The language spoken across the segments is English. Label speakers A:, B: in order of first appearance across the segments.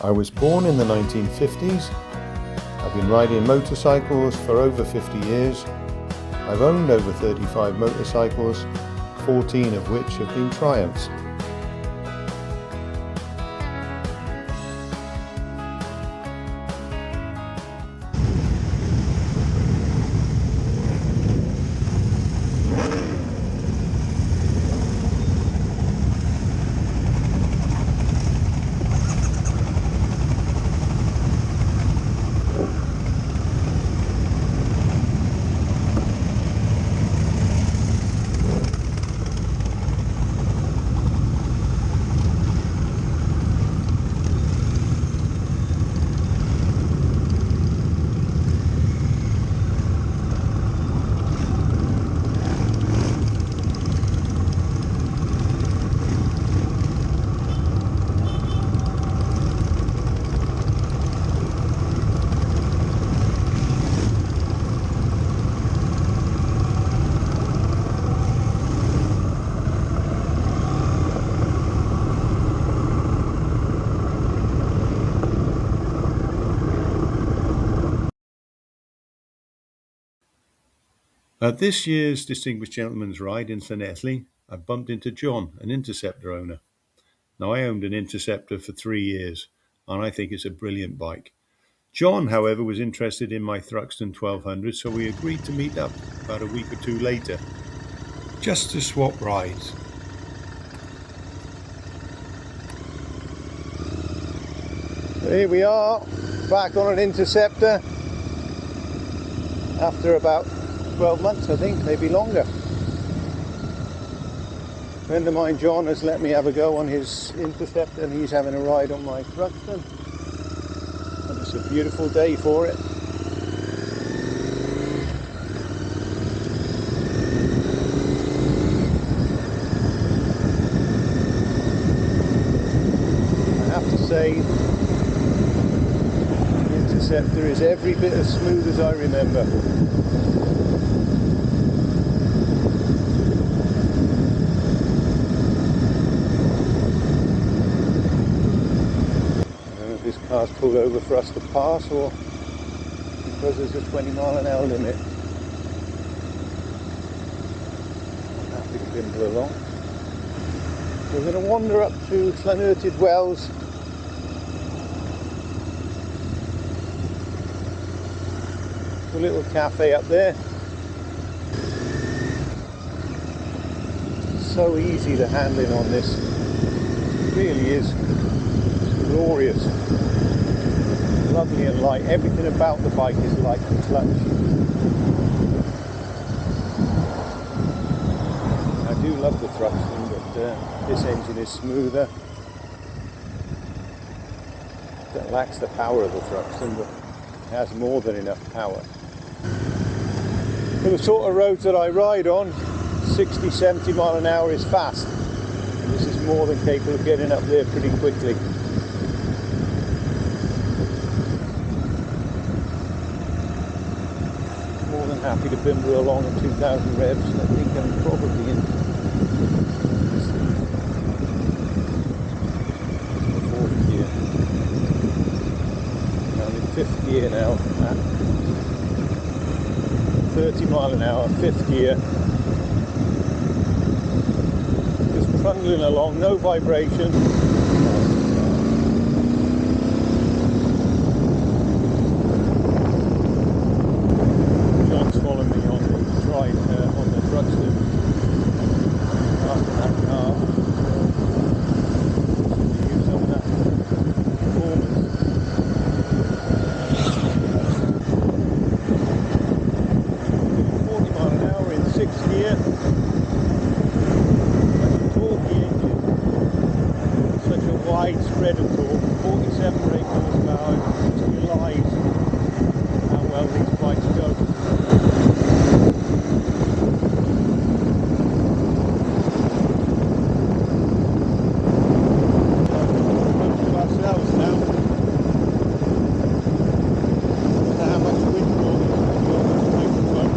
A: I was born in the 1950s. I've been riding motorcycles for over 50 years. I've owned over 35 motorcycles, 14 of which have been Triumphs. At this year's Distinguished Gentleman's Ride in Llanelli, I bumped into John, an Interceptor owner. Now, I owned an Interceptor for 3 years, and I think it's a brilliant bike. John, however, was interested in my Thruxton 1200, so we agreed to meet up about a week or two later, just to swap rides.
B: Here we are, back on an Interceptor, after about 12 months, I think, maybe longer. A friend of mine, John, has let me have a go on his Interceptor, and he's having a ride on my Thruxton. And it's a beautiful day for it. I have to say, the Interceptor is every bit as smooth as I remember. This car's pulled over for us to pass, or because there's a 20-mile-an-hour limit. I'm happy to bimble along. We're going to wander up to Llanelli Wells. A little cafe up there. So easy to handling on this. It really is. Glorious, lovely and light. Everything about the bike is light and clutch. I do love the Thruxton, but this engine is smoother. It lacks the power of the Thruxton, but it has more than enough power. For the sort of roads that I ride on, 60-70 mile an hour is fast. And this is more than capable of getting up there pretty quickly. More than happy to bimble along at 2,000 revs. I think I'm probably in the 4th gear. I'm in 5th gear now at 30 mile an hour, 5th gear. Just trundling along, no vibration. Widespread of torque, 47 brake horsepower, just belies how well these bikes go. Most of ourselves now. I wonder how much wind will be on this microphone.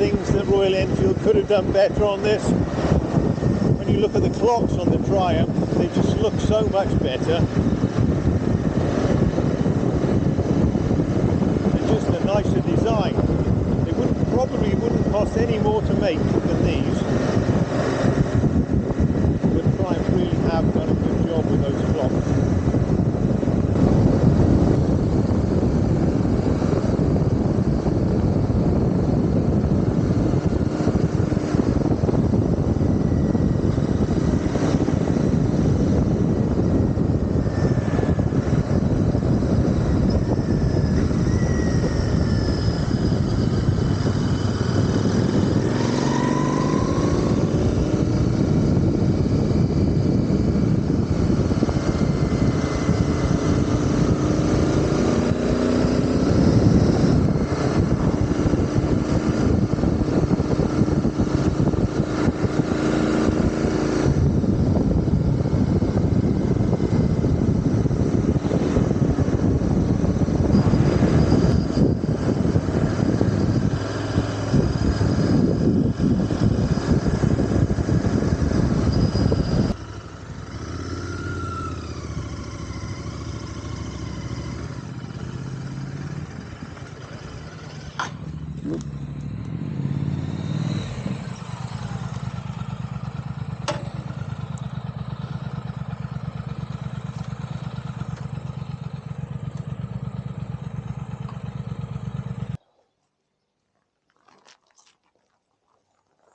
B: things that Royal Enfield could have done better on this. When you look at the clocks on the Triumph, they just look so much better. They're just a nicer design. They probably wouldn't cost any more to make than these. But Triumph really have done a good job with those clocks.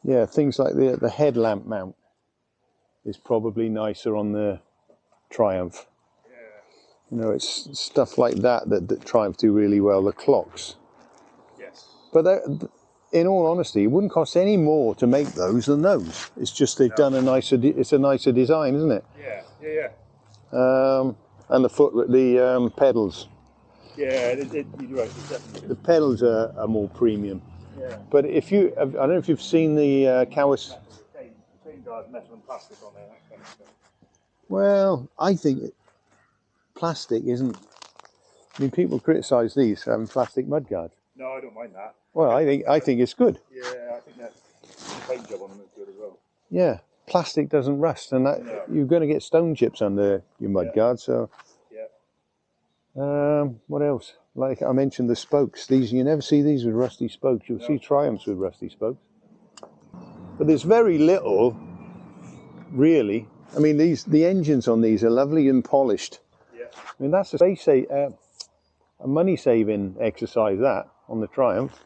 B: Yeah, things like the headlamp mount is probably nicer on the Triumph. You know, it's stuff like that Triumph do really well. The clocks.
C: Yes.
B: But in all honesty, it wouldn't cost any more to make those than those. It's just they've done a nicer. It's a nicer design, isn't it?
C: Yeah.
B: And the pedals.
C: Yeah, you're right. Definitely.
B: The pedals are more premium.
C: Yeah.
B: But I don't know if you've seen the Cowas.
C: Chain guards, metal and plastic on there, that kind of stuff.
B: Well, I think plastic isn't. I mean, people criticise these for having plastic mudguards.
C: No, I don't mind that.
B: Well, I think it's good.
C: Yeah, I think that the paint job on them is good as well.
B: Yeah, plastic doesn't rust, and you're going to get stone chips under your mudguard. So, what else? Like I mentioned, the spokes. These you never see these with rusty spokes. You'll see Triumphs with rusty spokes, but there's very little, really. I mean, the engines on these are lovely and polished.
C: Yeah.
B: I mean, that's a money-saving exercise. That on the Triumph.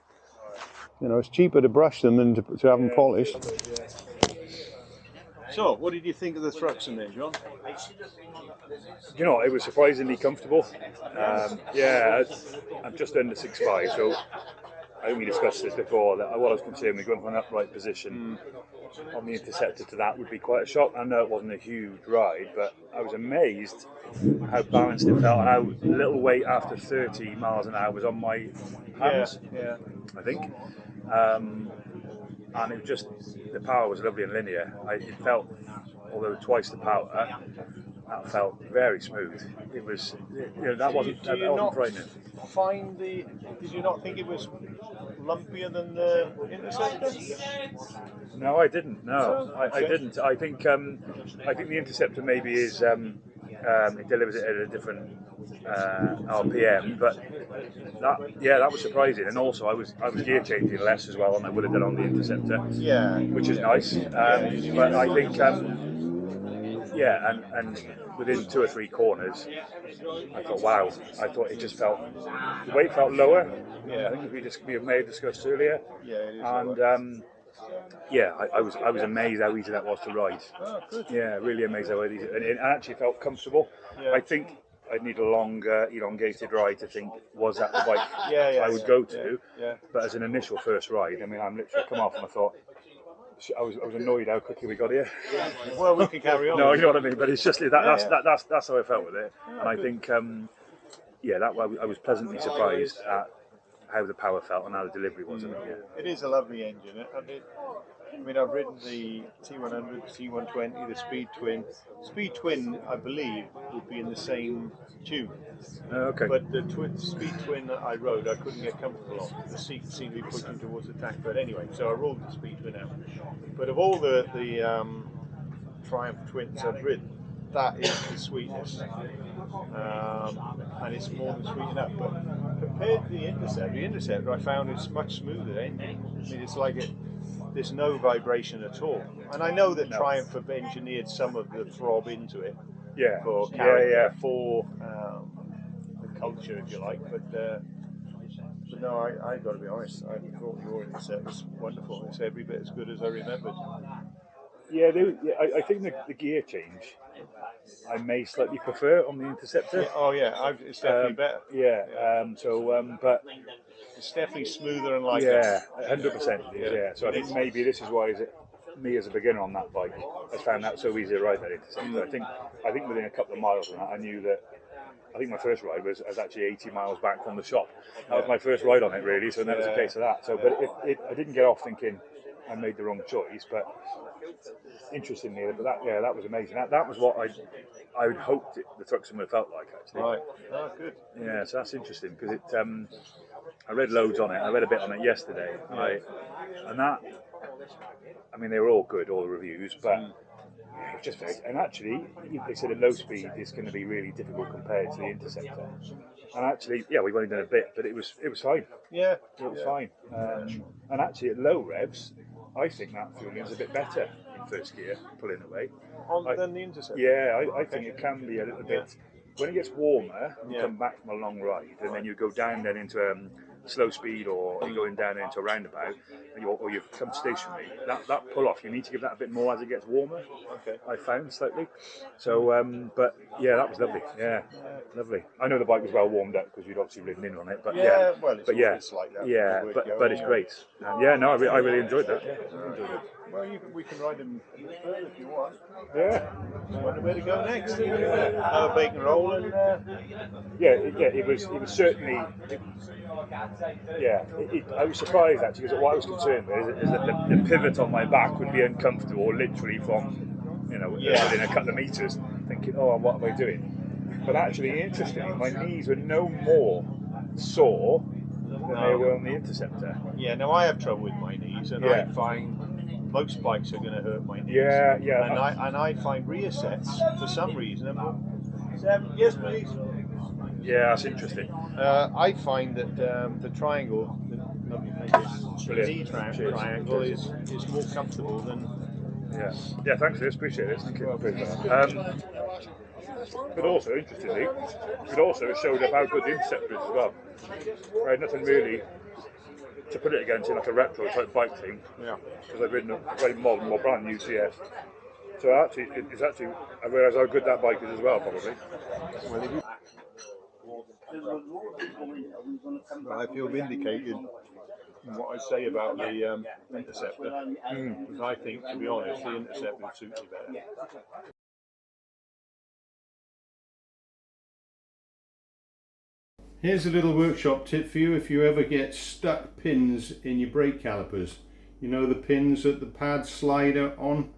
B: You know, it's cheaper to brush them than to have them polished. So, what did you think of the Thruxton then, John?
C: You know, it was surprisingly comfortable. I'm just under 6'5", so I think we discussed this before, that what I was concerned with going from an upright position on the Interceptor to that would be quite a shock. I know it wasn't a huge ride, but I was amazed how balanced it felt and how little weight after 30 miles an hour was on my hands, I think. And it just, the power was lovely and linear. It felt, although twice the power, that felt very smooth. It was, that wasn't frightening.
B: Did you not think it was lumpier than the Interceptor?
C: No, I didn't. No, I didn't. I think the Interceptor maybe is it delivers it at a different RPM, but that was surprising. And also, I was gear changing less as well than I would have done on the Interceptor.
B: Yeah,
C: which is nice. But I think and within 2 or 3 corners, I thought, wow. I thought it just felt, the weight felt lower.
B: Yeah.
C: I think we may have discussed earlier.
B: Yeah, it is.
C: And I was amazed how easy that was to ride.
B: Oh, good.
C: Yeah, really amazed how easy, and it actually felt comfortable.
B: Yeah.
C: I think I'd need a longer, elongated ride to think, was that the bike I would go to?
B: Yeah.
C: But as an initial first ride, I mean, I'm literally come off and I thought, I was annoyed how quickly we got here.
B: Well, we can carry on.
C: No, you know what I mean. But it's just that's how I felt with it, and I think I was pleasantly surprised at how the power felt and how the delivery was.
B: It is a lovely engine. I mean, I've ridden the T100, the T120, the Speed Twin. Speed Twin, I believe, would be in the same tune.
C: Okay.
B: But the Speed Twin that I rode, I couldn't get comfortable on. The seat seemed to be pushing towards the tank. But anyway, so I rolled the Speed Twin out. But of all the Triumph Twins I've ridden, that is the sweetest. And it's more than sweet enough. But compared to the Interceptor I found it's much smoother engine. I mean, it's like there's no vibration at all. And I know that Triumph have engineered some of the throb into it for character, for the culture, if you like. But no, I've got to be honest, I thought your Interceptor was wonderful. It's every bit as good as I remembered.
C: Yeah, I think the gear change I may slightly prefer on the Interceptor.
B: Yeah, it's definitely better.
C: But
B: it's definitely smoother and lighter.
C: 100% it is. Yeah, so I think maybe this is why me as a beginner on that bike has found that so easy to ride that Interceptor. I think within a couple of miles of that, I knew that. I think my first ride was actually 80 miles back from the shop. That was my first ride on it, really. So that was a case of that. So, but I didn't get off thinking I made the wrong choice. But interestingly, that was amazing. That was what I would hoped the Thruxton would have felt like, actually.
B: Right. Oh, good.
C: Yeah, so that's interesting because I read loads on it. I read a bit on it yesterday, they were all good, all the reviews, but it was just very. And actually, they said at low speed it's going to be really difficult compared to the Interceptor. And actually, we've only done a bit, but it was fine.
B: Yeah,
C: it was fine. And actually, at low revs, I think that feeling is a bit better in first gear, pulling away.
B: Than the Interceptor?
C: Yeah, I think it can be a little bit. When it gets warmer, you come back from a long ride, and then you go down then into slow speed, or you're going down into a roundabout, or you've come stationary. That pull off, you need to give that a bit more as it gets warmer.
B: Okay.
C: I found slightly. So, but yeah, that was lovely. Yeah, lovely. I know the bike was well warmed up because you'd obviously ridden in on it. But
B: it's like that.
C: Yeah, but it's great. And I really enjoyed that. Yeah, I enjoyed it.
B: Well, we can ride them further if you want.
C: Yeah.
B: Wonder where to go next. Another bacon roll and.
C: It was certainly. I was surprised actually because what I was concerned with is that the pivot on my back would be uncomfortable, literally from within a couple of meters. Thinking, what am I doing? But actually, interestingly, my knees were no more sore than they were on the Interceptor.
B: Yeah, now I have trouble with my knees, and I find most bikes are going to hurt my knees. And I find rear sets for some reason. Yes, please.
C: Yeah, that's interesting.
B: I find that the triangle, the knee triangle is more comfortable than.
C: Yeah. Thanks, Liz. Appreciate it. Thank you. But also, interestingly, it showed up how good the Interceptor is as well. I had nothing really to put it against in like a retro type bike thing.
B: Yeah.
C: Because I've ridden a very modern, more brand new TS. So I realise how good that bike is as well, probably.
B: I feel vindicated in what I say about the Interceptor, because I think, to be honest, the Interceptor suits me better.
A: Here's a little workshop tip for you if you ever get stuck pins in your brake calipers. You know the pins that the pads slide on?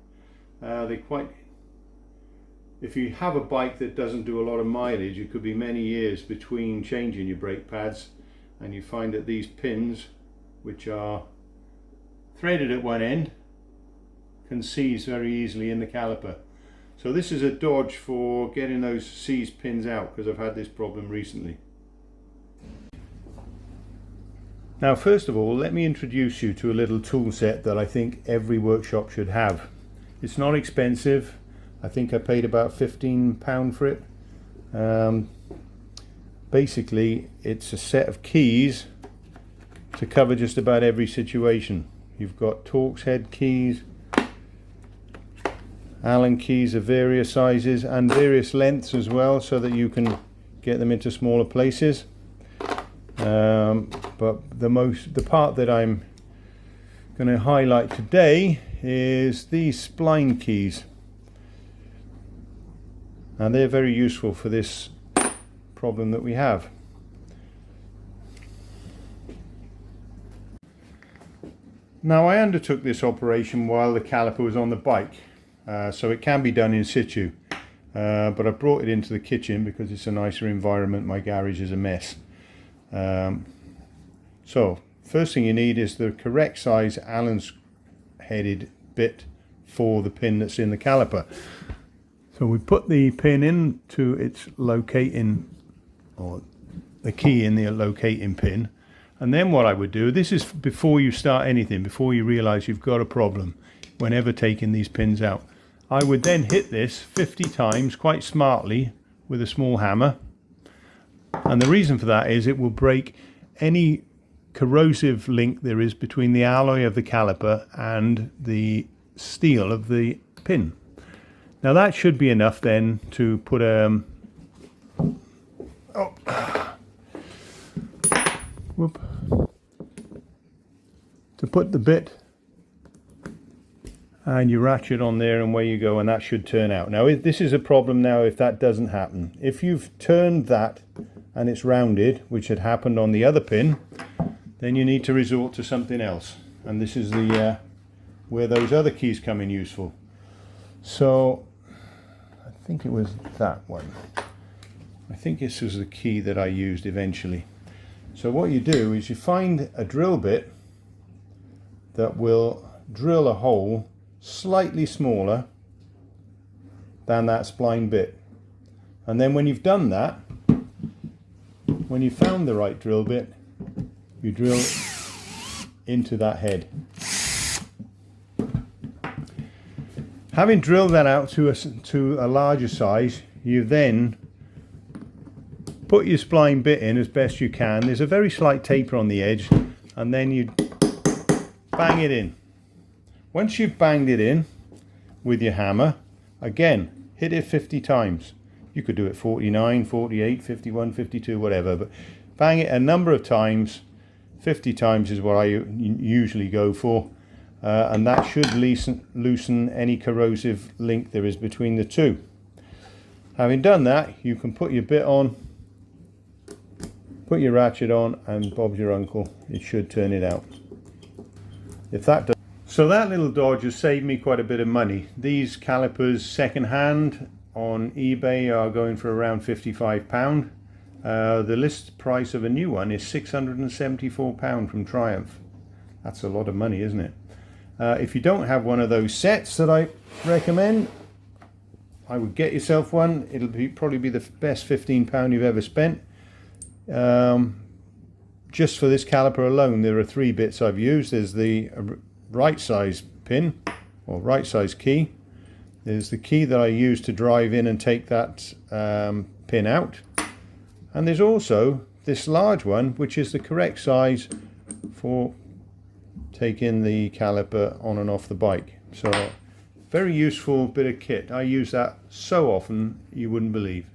A: If you have a bike that doesn't do a lot of mileage, it could be many years between changing your brake pads, and you find that these pins, which are threaded at one end, can seize very easily in the caliper. So this is a dodge for getting those seized pins out, because I've had this problem recently. Now, first of all, let me introduce you to a little tool set that I think every workshop should have. It's not expensive. I think I paid about £15 for it. Basically, it's a set of keys to cover just about every situation. You've got Torx head keys, Allen keys of various sizes and various lengths as well, so that you can get them into smaller places. But the part that I'm going to highlight today is these spline keys, and they're very useful for this problem that we have. Now I undertook this operation while the caliper was on the bike, so it can be done in situ, but I brought it into the kitchen because it's a nicer environment. My garage is a mess. So first thing you need is the correct size Allen's headed bit for the pin that's in the caliper. So we put the pin into its locating, or the key in the locating pin. And then what I would do, this is before you start anything, before you realize you've got a problem, whenever taking these pins out. I would then hit this 50 times quite smartly with a small hammer. And the reason for that is it will break any corrosive link there is between the alloy of the caliper and the steel of the pin. Now that should be enough then to put to put the bit and you ratchet on there, and away you go, and that should turn out. Now this is a problem now if that doesn't happen. If you've turned that and it's rounded, which had happened on the other pin, then you need to resort to something else, and this is the where those other keys come in useful. So I think it was that one. I think this was the key that I used eventually. So what you do is you find a drill bit that will drill a hole slightly smaller than that spline bit, and then when you've done that, when you found the right drill bit, you drill into that head. Having drilled that out to a larger size, you then put your spline bit in as best you can. There's a very slight taper on the edge, and then you bang it in. Once you've banged it in with your hammer, again, hit it 50 times. You could do it 49, 48, 51, 52, whatever, but bang it a number of times. 50 times is what I usually go for, and that should loosen any corrosive link there is between the two. Having done that, you can put your bit on, put your ratchet on, and Bob's your uncle. It should turn it out. If that does. So that little dodge has saved me quite a bit of money. These calipers second hand on eBay are going for around £55. The list price of a new one is £674 from Triumph. That's a lot of money, isn't it? If you don't have one of those sets that I recommend, I would get yourself one. It'll probably be the best £15 you've ever spent. Just for this caliper alone, there are 3 bits I've used. There's the right size pin, or right size key. There's the key that I use to drive in and take that pin out. And there's also this large one, which is the correct size for taking the caliper on and off the bike. So very useful bit of kit. I use that so often you wouldn't believe.